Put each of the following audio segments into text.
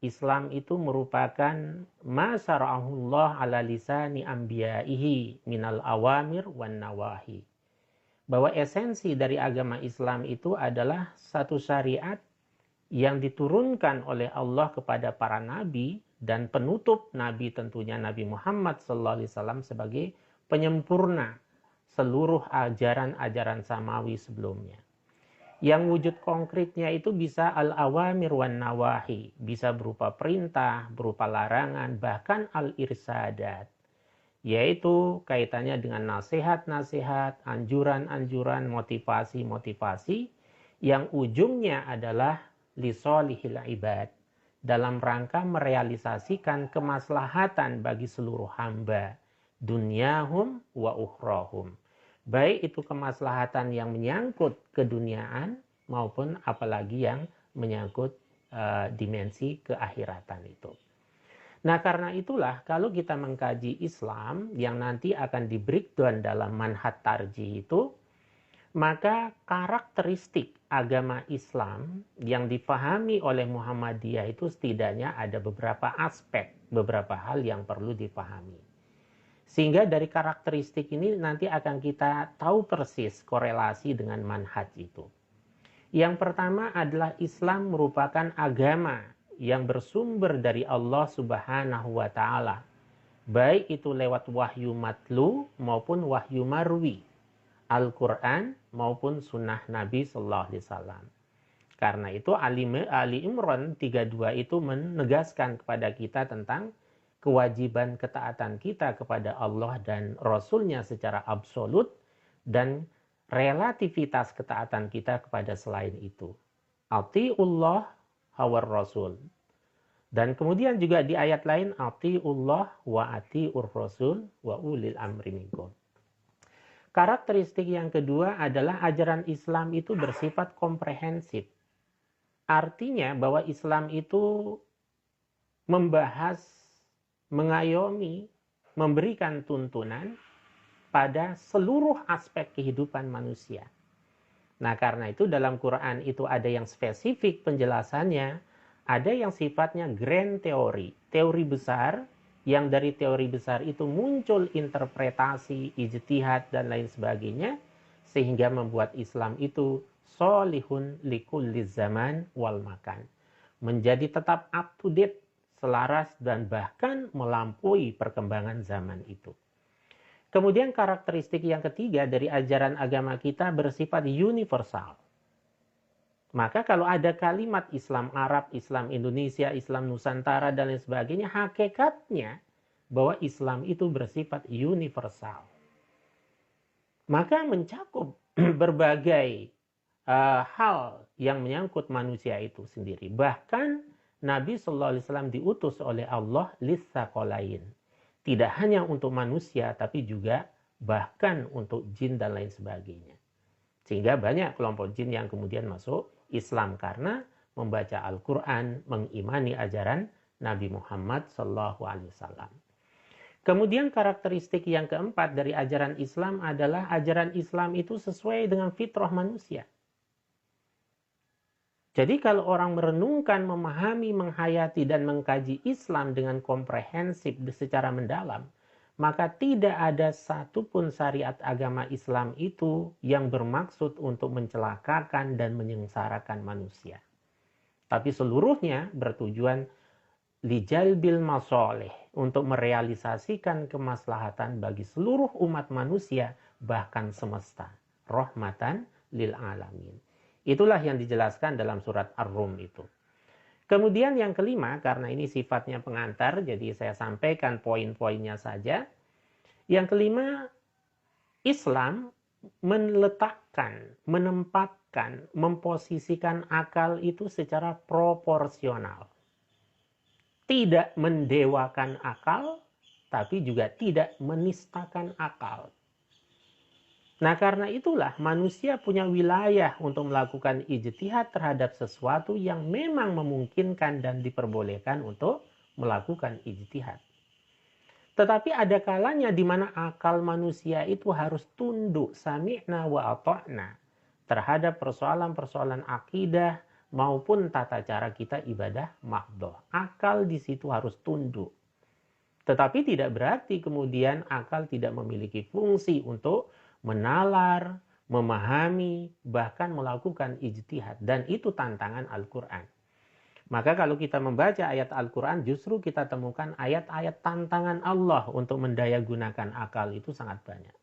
Islam itu merupakan ma syara'ahullah ala lisani anbiya'ihi minal awamir wan nawahi. Bahwa esensi dari agama Islam itu adalah satu syariat yang diturunkan oleh Allah kepada para nabi dan penutup nabi tentunya Nabi Muhammad SAW sebagai penyempurna seluruh ajaran-ajaran samawi sebelumnya. Yang wujud konkretnya itu bisa al-awamir wan nawahi, bisa berupa perintah, berupa larangan, bahkan al-irsadat, yaitu kaitannya dengan nasihat-nasihat, anjuran-anjuran, motivasi-motivasi yang ujungnya adalah lisolihil ibad, dalam rangka merealisasikan kemaslahatan bagi seluruh hamba, dunyahum wa ukhrahum. Baik itu kemaslahatan yang menyangkut keduniaan maupun apalagi yang menyangkut dimensi keakhiratan itu. Nah, karena itulah kalau kita mengkaji Islam yang nanti akan di breakdown dalam manhaj tarjih itu, maka karakteristik agama Islam yang dipahami oleh Muhammadiyah itu setidaknya ada beberapa aspek, beberapa hal yang perlu dipahami. Sehingga dari karakteristik ini nanti akan kita tahu persis korelasi dengan manhaj itu. Yang pertama adalah Islam merupakan agama yang bersumber dari Allah Subhanahu wa Ta'ala. Baik itu lewat wahyu matlu maupun wahyu marwi, Al-Quran maupun sunnah Nabi Sallallahu Alaihi Wasallam. Karena itu Ali Imran 32 itu menegaskan kepada kita tentang kewajiban ketaatan kita kepada Allah dan Rasul-Nya secara absolut dan relativitas ketaatan kita kepada selain itu. Atiullah hawar Rasul. Dan kemudian juga di ayat lain atiullah wa atiur Rasul wa ulil amri minkum. Karakteristik yang kedua adalah ajaran Islam itu bersifat komprehensif. Artinya bahwa Islam itu membahas, mengayomi, memberikan tuntunan pada seluruh aspek kehidupan manusia. Nah, karena itu dalam Quran itu ada yang spesifik penjelasannya, ada yang sifatnya grand teori, teori besar, yang dari teori besar itu muncul interpretasi, ijtihad, dan lain sebagainya, sehingga membuat Islam itu solihun likulli zaman wal makan. Menjadi tetap up to date, selaras, dan bahkan melampaui perkembangan zaman itu. Kemudian karakteristik yang ketiga dari ajaran agama kita bersifat universal. Maka kalau ada kalimat Islam Arab, Islam Indonesia, Islam Nusantara, dan lain sebagainya, hakikatnya bahwa Islam itu bersifat universal. Maka mencakup berbagai hal yang menyangkut manusia itu sendiri. Bahkan Nabi SAW diutus oleh Allah litsaqalain. Tidak hanya untuk manusia, tapi juga bahkan untuk jin dan lain sebagainya. Sehingga banyak kelompok jin yang kemudian masuk Islam karena membaca Al-Quran, mengimani ajaran Nabi Muhammad SAW. Kemudian karakteristik yang keempat dari ajaran Islam adalah ajaran Islam itu sesuai dengan fitrah manusia. Jadi kalau orang merenungkan, memahami, menghayati, dan mengkaji Islam dengan komprehensif secara mendalam, maka tidak ada satupun syariat agama Islam itu yang bermaksud untuk mencelakakan dan menyengsarakan manusia. Tapi seluruhnya bertujuan lijalbil masoleh, untuk merealisasikan kemaslahatan bagi seluruh umat manusia, bahkan semesta. Rahmatan lil alamin. Itulah yang dijelaskan dalam surat Ar-Rum itu. Kemudian yang kelima, karena ini sifatnya pengantar, jadi saya sampaikan poin-poinnya saja. Yang kelima, Islam meletakkan, menempatkan, memposisikan akal itu secara proporsional. Tidak mendewakan akal, tapi juga tidak menistakan akal. Nah, karena itulah manusia punya wilayah untuk melakukan ijtihad terhadap sesuatu yang memang memungkinkan dan diperbolehkan untuk melakukan ijtihad. Tetapi ada kalanya di mana akal manusia itu harus tunduk sami'na wa ata'na terhadap persoalan-persoalan akidah, maupun tata cara kita ibadah mahdoh. Akal di situ harus tunduk. Tetapi tidak berarti kemudian akal tidak memiliki fungsi untuk menalar, memahami, bahkan melakukan ijtihad. Dan itu tantangan Al-Quran. Maka kalau kita membaca ayat Al-Quran, justru kita temukan ayat-ayat tantangan Allah untuk mendayagunakan akal itu sangat banyak.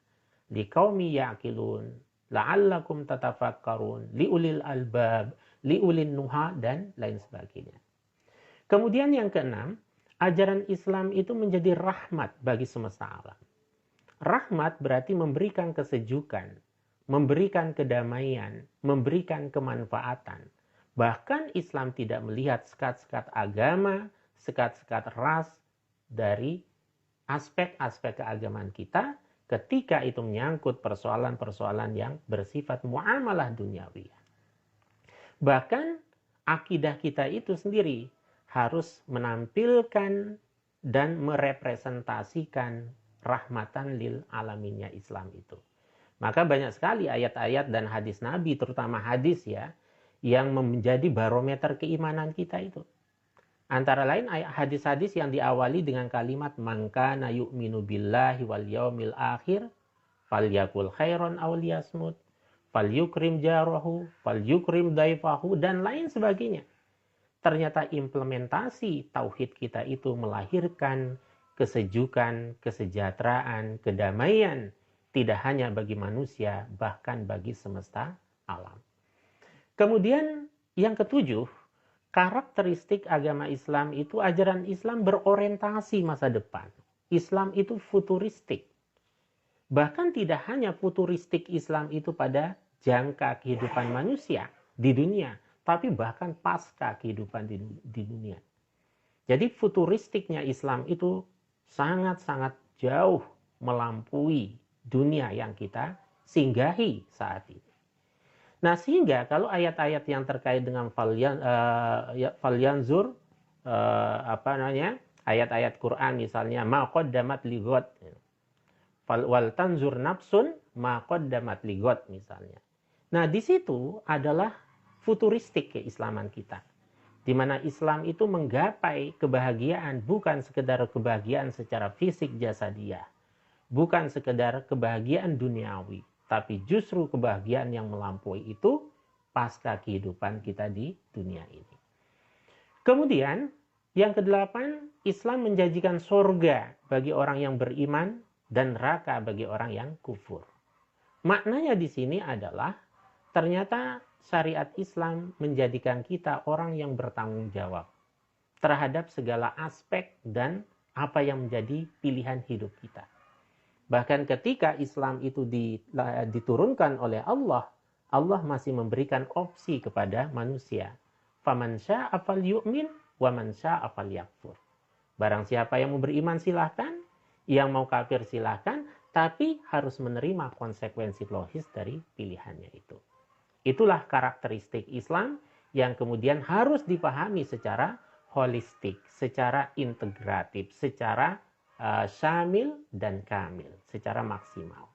Liqaumi ya'qilun, la'allakum tatafakkarun, liulil albab, liulil nuha, dan lain sebagainya. Kemudian yang keenam, ajaran Islam itu menjadi rahmat bagi semesta alam. Rahmat berarti memberikan kesejukan, memberikan kedamaian, memberikan kemanfaatan. Bahkan Islam tidak melihat sekat-sekat agama, sekat-sekat ras dari aspek-aspek keagamaan kita ketika itu menyangkut persoalan-persoalan yang bersifat muamalah duniawi. Bahkan akidah kita itu sendiri harus menampilkan dan merepresentasikan rahmatan lil alaminnya Islam itu. Maka banyak sekali ayat-ayat dan hadis Nabi, terutama hadis ya, yang menjadi barometer keimanan kita itu. Antara lain hadis-hadis yang diawali dengan kalimat man kana yu'minu billahi wal yaumil akhir falyakul khairan aw liyasmut falyukrim jarahu falyukrim daifahu dan lain sebagainya. Ternyata implementasi tauhid kita itu melahirkan kesejukan, kesejahteraan, kedamaian tidak hanya bagi manusia, bahkan bagi semesta alam. Kemudian yang ketujuh, karakteristik agama Islam itu ajaran Islam berorientasi masa depan. Islam itu futuristik. Bahkan tidak hanya futuristik Islam itu pada jangka kehidupan manusia di dunia, tapi bahkan pasca kehidupan di dunia. Jadi futuristiknya Islam itu sangat-sangat jauh melampaui dunia yang kita singgahi saat ini. Nah, sehingga kalau ayat-ayat yang terkait dengan falyanzur, ayat-ayat Quran misalnya, ma qaddamat lighad, wal tanzur nafsun ma qaddamat lighad misalnya. Nah, di situ adalah futuristik keislaman kita. Di mana Islam itu menggapai kebahagiaan bukan sekedar kebahagiaan secara fisik jasadiah, bukan sekedar kebahagiaan duniawi, tapi justru kebahagiaan yang melampaui itu pasca kehidupan kita di dunia ini. Kemudian, yang kedelapan, Islam menjanjikan surga bagi orang yang beriman dan neraka bagi orang yang kufur. Maknanya di sini adalah ternyata syariat Islam menjadikan kita orang yang bertanggung jawab terhadap segala aspek dan apa yang menjadi pilihan hidup kita. Bahkan ketika Islam itu diturunkan oleh Allah, Allah masih memberikan opsi kepada manusia. Faman syaa'a falyu'min wa man syaa'a falyakfur. Barang siapa yang mau beriman silahkan, yang mau kafir silahkan, tapi harus menerima konsekuensi logis dari pilihannya itu. Itulah karakteristik Islam yang kemudian harus dipahami secara holistik, secara integratif, secara syamil dan kamil, secara maksimal.